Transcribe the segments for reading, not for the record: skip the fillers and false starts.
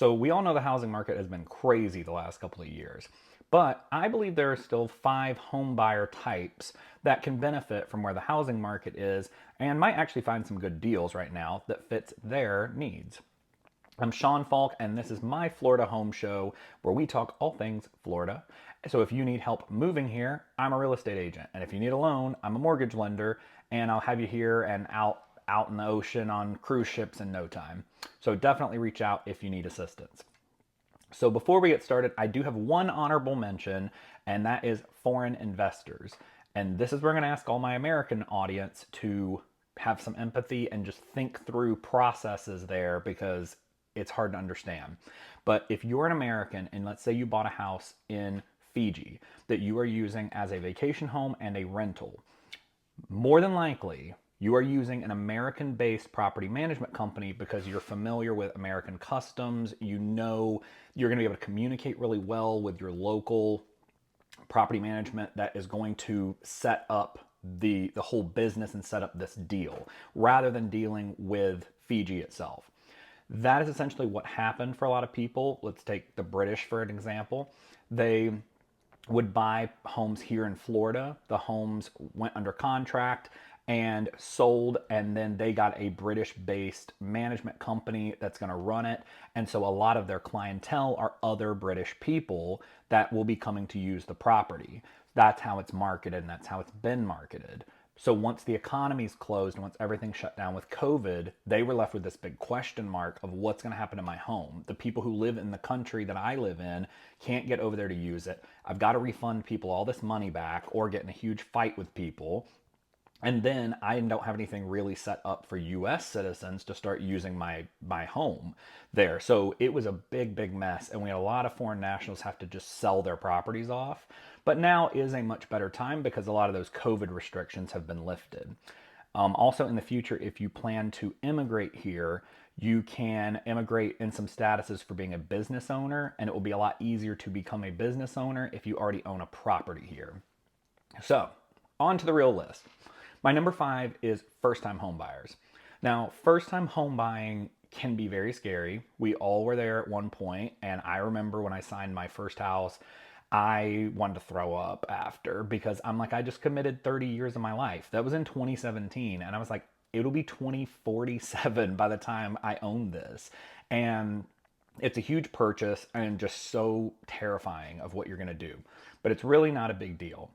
So we all know the housing market has been crazy the last couple of years. But I believe there are still 5 home buyer types that can benefit from where the housing market is and might actually find some good deals right now that fits their needs. I'm Sean Faulk, and this is my Florida Home Show where we talk all things Florida. So if you need help moving here, I'm a real estate agent. And if you need a loan, I'm a mortgage lender, and I'll have you here and out in the ocean on cruise ships in no time. So definitely reach out if you need assistance. So before we get started, I do have one honorable mention, and that is foreign investors. And this is where I'm going to ask all my American audience to have some empathy and just think through processes there because it's hard to understand. But if you're an American and let's say you bought a house in Fiji that you are using as a vacation home and a rental, more than likely you are using an American-based property management company because you're familiar with American customs. You know you're going to be able to communicate really well with your local property management that is going to set up the whole business and set up this deal rather than dealing with Fiji itself. That is essentially what happened for a lot of people. Let's take the British for an example. They would buy homes here in Florida. The homes went under contract and sold, and then they got a British-based management company that's going to run it. And so a lot of their clientele are other British people that will be coming to use the property. That's how it's marketed, and that's how it's been marketed. So once the economy's closed and once everything shut down with COVID, they were left with this big question mark of what's going to happen to my home. The people who live in the country that I live in can't get over there to use it. I've got to refund people all this money back or get in a huge fight with people. And then I don't have anything really set up for US citizens to start using my home there. So it was a big mess. And we had a lot of foreign nationals have to just sell their properties off. But now is a much better time because a lot of those COVID restrictions have been lifted. Also in the future, if you plan to immigrate here, you can immigrate in some statuses for being a business owner, and it will be a lot easier to become a business owner if you already own a property here. So on to the real list. My number 5 is first-time home buyers. Now, first-time home buying can be very scary. We all were there at one point, and I remember when I signed my first house, I wanted to throw up after because I'm like, I just committed 30 years of my life. That was in 2017, and I was like, it'll be 2047 by the time I own this. And it's a huge purchase and just so terrifying of what you're going to do. But it's really not a big deal.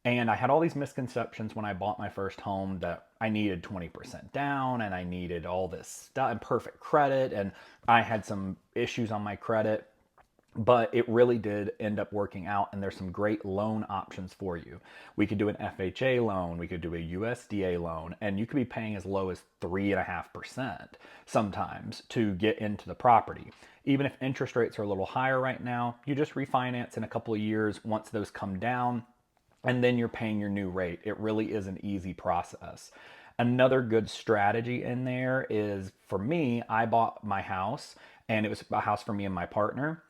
And I had all these misconceptions when I bought my first home that I needed 20% down and I needed all this stuff and perfect credit. And I had some issues on my credit, but it really did end up working out. And there's some great loan options for you. We could do an FHA loan, we could do a USDA loan, and you could be paying as low as 3.5% sometimes to get into the property. Even if interest rates are a little higher right now, you just refinance in a couple of years once those come down, and then you're paying your new rate. It really is an easy process. Another good strategy in there is, for me, I bought my house and it was a house for me and my partner.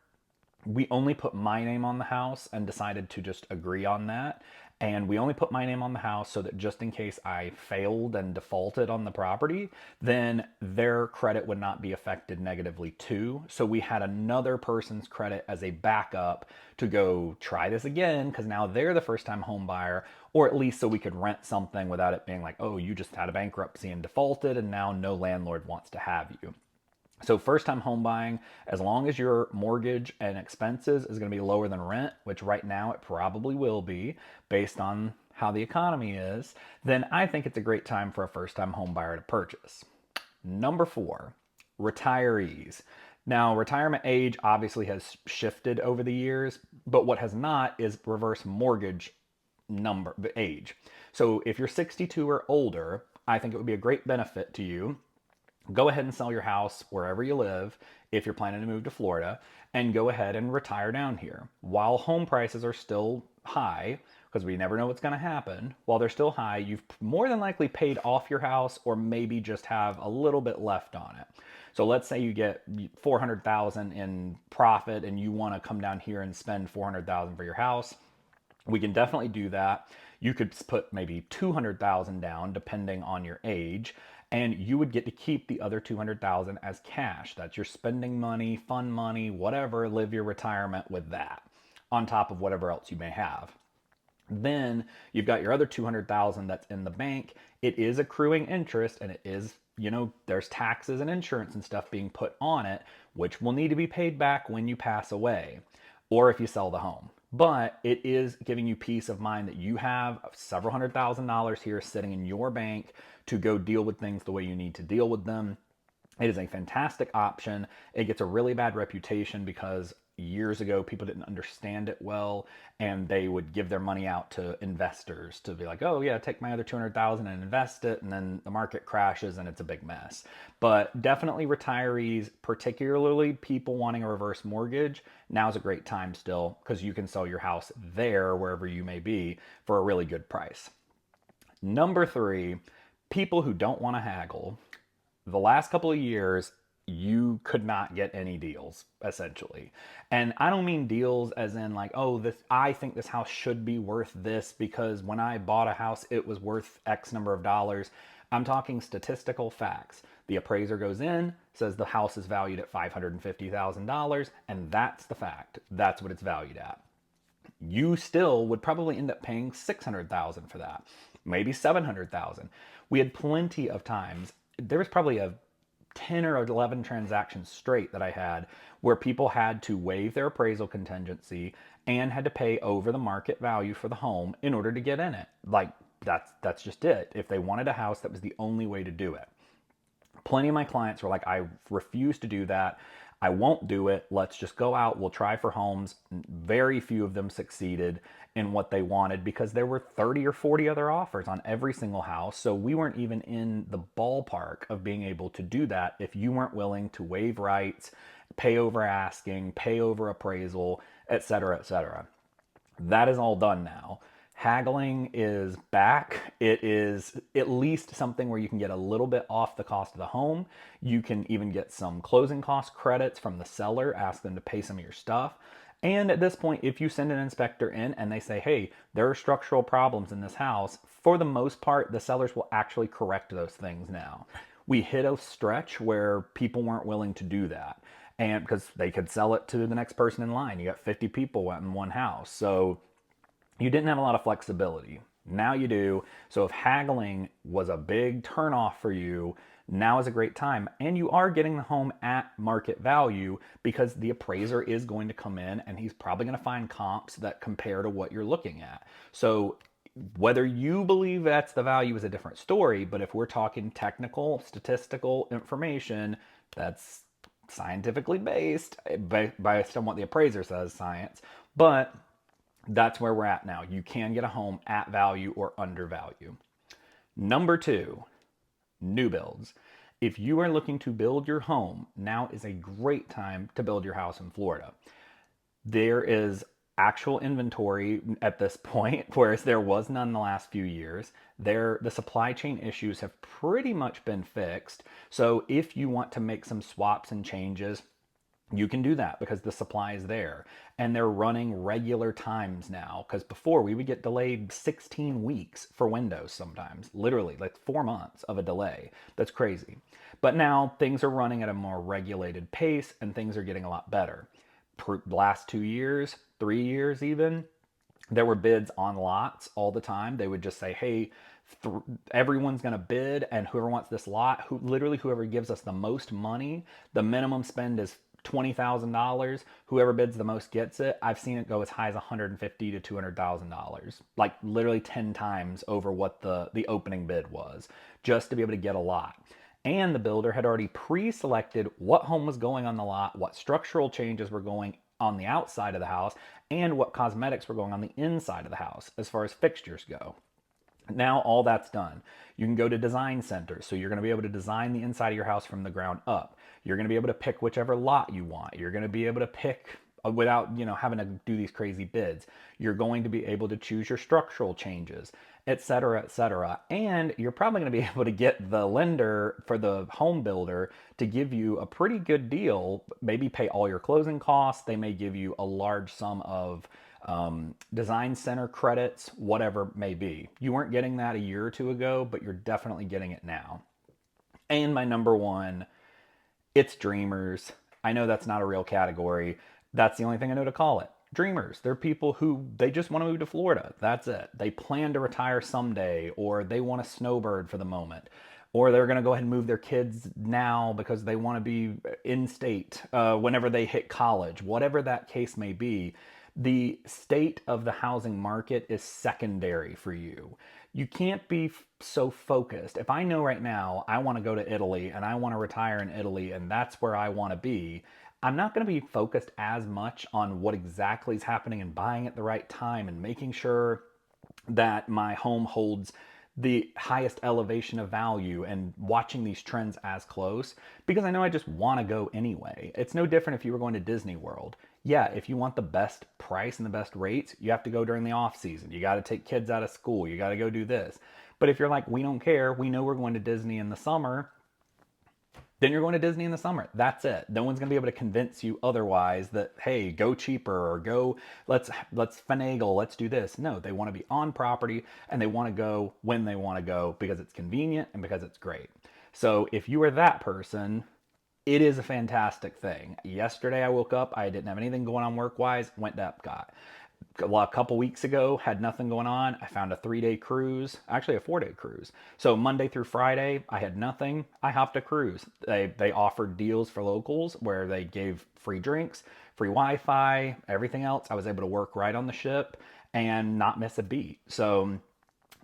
We only put my name on the house and decided to just agree on that. And we only put my name on the house so that just in case I failed and defaulted on the property, then their credit would not be affected negatively too. So we had another person's credit as a backup to go try this again because now they're the first time home buyer, or at least so we could rent something without it being like, oh, you just had a bankruptcy and defaulted and now no landlord wants to have you. So first time home buying, as long as your mortgage and expenses is going to be lower than rent, which right now it probably will be based on how the economy is, then I think it's a great time for a first time home buyer to purchase. Number 4, retirees. Now, retirement age obviously has shifted over the years, but what has not is reverse mortgage number age. So if you're 62 or older, I think it would be a great benefit to you. Go ahead and sell your house wherever you live if you're planning to move to Florida and go ahead and retire down here. While home prices are still high, because we never know what's going to happen, while they're still high, you've more than likely paid off your house or maybe just have a little bit left on it. So let's say you get 400,000 in profit and you want to come down here and spend 400,000 for your house. We can definitely do that. You could put maybe 200,000 down depending on your age. and you would get to keep the other 200,000 as cash. That's your spending money, fun money, whatever, live your retirement with that on top of whatever else you may have. Then you've got your other 200,000 that's in the bank. It is accruing interest, and it is, there's taxes and insurance and stuff being put on it, which will need to be paid back when you pass away or if you sell the home. But it is giving you peace of mind that you have several $100,000 here sitting in your bank to go deal with things the way you need to deal with them. It is a fantastic option. It gets a really bad reputation because years ago people didn't understand it well, and they would give their money out to investors to be like, oh yeah, take my other 200,000 and invest it, and then the market crashes and it's a big mess. But definitely retirees, particularly people wanting a reverse mortgage, now's a great time still because you can sell your house there, wherever you may be, for a really good price. Number 3, people who don't want to haggle. The last couple of years, you could not get any deals, essentially. And I don't mean deals as in like, oh, this, I think this house should be worth this because when I bought a house, it was worth X number of dollars. I'm talking statistical facts. The appraiser goes in, says the house is valued at $550,000, and that's the fact. That's what it's valued at. You still would probably end up paying $600,000 for that, maybe $700,000. We had plenty of times. There was probably a 10 or 11 transactions straight that I had where people had to waive their appraisal contingency and had to pay over the market value for the home in order to get in it. Like that's just it. If they wanted a house, that was the only way to do it. Plenty of my clients were like, I refuse to do that. I won't do it. Let's just go out. We'll try for homes. Very few of them succeeded in what they wanted because there were 30 or 40 other offers on every single house. So we weren't even in the ballpark of being able to do that if you weren't willing to waive rights, pay over asking, pay over appraisal, etc., etc. That is all done now. Haggling is back. It is at least something where you can get a little bit off the cost of the home. You can even get some closing cost credits from the seller, ask them to pay some of your stuff. And at this point, if you send an inspector in and they say, hey, there are structural problems in this house, for the most part, the sellers will actually correct those things now. We hit a stretch where people weren't willing to do that. And because they could sell it to the next person in line. You got 50 people in one house. So you didn't have a lot of flexibility. Now you do. So if haggling was a big turnoff for you, now is a great time. And you are getting the home at market value because the appraiser is going to come in and he's probably going to find comps that compare to what you're looking at. So whether you believe that's the value is a different story, but if we're talking technical, statistical information that's scientifically based on what the appraiser says, science, but that's where we're at now. You can get a home at value or under value. Number 2, new builds. If you are looking to build your home, now is a great time to build your house in Florida. There is actual inventory at this point, whereas there was none the last few years. The supply chain issues have pretty much been fixed. So if you want to make some swaps and changes, you can do that because the supply is there and they're running regular times now. Because before we would get delayed 16 weeks for windows sometimes, literally like 4 months of a delay. That's crazy. But now things are running at a more regulated pace and things are getting a lot better. Last 2 years, 3 years even, there were bids on lots all the time. They would just say, hey, everyone's going to bid, and whoever wants this lot, whoever gives us the most money, the minimum spend is $20,000. Whoever bids the most gets it. I've seen it go as high as $150,000 to $200,000, like literally 10 times over what the opening bid was, just to be able to get a lot. And the builder had already pre-selected what home was going on the lot, what structural changes were going on the outside of the house, and what cosmetics were going on the inside of the house as far as fixtures go. Now all that's done. You can go to design centers. So you're going to be able to design the inside of your house from the ground up. You're going to be able to pick whichever lot you want. You're going to be able to pick without, having to do these crazy bids. You're going to be able to choose your structural changes, etc., etc. And you're probably going to be able to get the lender for the home builder to give you a pretty good deal, maybe pay all your closing costs. They may give you a large sum of design center credits, whatever it may be. You weren't getting that a year or two ago, but you're definitely getting it now. And my number one, it's dreamers. I know that's not a real category. That's the only thing I know to call it. Dreamers. They're people who they just want to move to Florida. That's it. They plan to retire someday, or they want a snowbird for the moment, or they're going to go ahead and move their kids now because they want to be in state whenever they hit college. Whatever that case may be, the state of the housing market is secondary for you. You can't be so focused. If I know right now I want to go to Italy and I want to retire in Italy and that's where I want to be, I'm not going to be focused as much on what exactly is happening and buying at the right time and making sure that my home holds the highest elevation of value and watching these trends as close because I know I just want to go anyway. It's no different if you were going to Disney World. Yeah, if you want the best price and the best rates, you have to go during the off season. You got to take kids out of school. You got to go do this. But if you're like, we don't care, we know we're going to Disney in the summer, then you're going to Disney in the summer. That's it. No one's going to be able to convince you otherwise that, hey, go cheaper or go, let's finagle, let's do this. No, they want to be on property and they want to go when they want to go because it's convenient and because it's great. So if you are that person, it is a fantastic thing. Yesterday I woke up, I didn't have anything going on work-wise, went to Epcot. A couple weeks ago, had nothing going on. I found a 3-day cruise, actually a 4-day cruise. So Monday through Friday, I had nothing. I hopped a cruise. They offered deals for locals where they gave free drinks, free Wi-Fi, everything else. I was able to work right on the ship and not miss a beat. So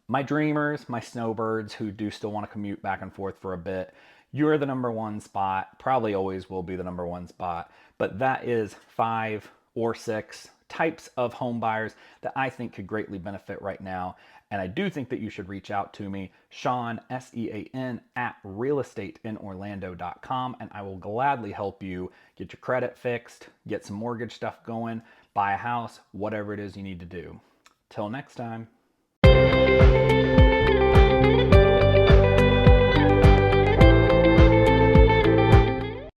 my dreamers, my snowbirds who do still want to commute back and forth for a bit, you're the number one spot. Probably always will be the number one spot. But that is 5 or 6 types of home buyers that I think could greatly benefit right now. And I do think that you should reach out to me, Sean, Sean, at realestateinorlando.com, and I will gladly help you get your credit fixed, get some mortgage stuff going, buy a house, whatever it is you need to do. Till next time.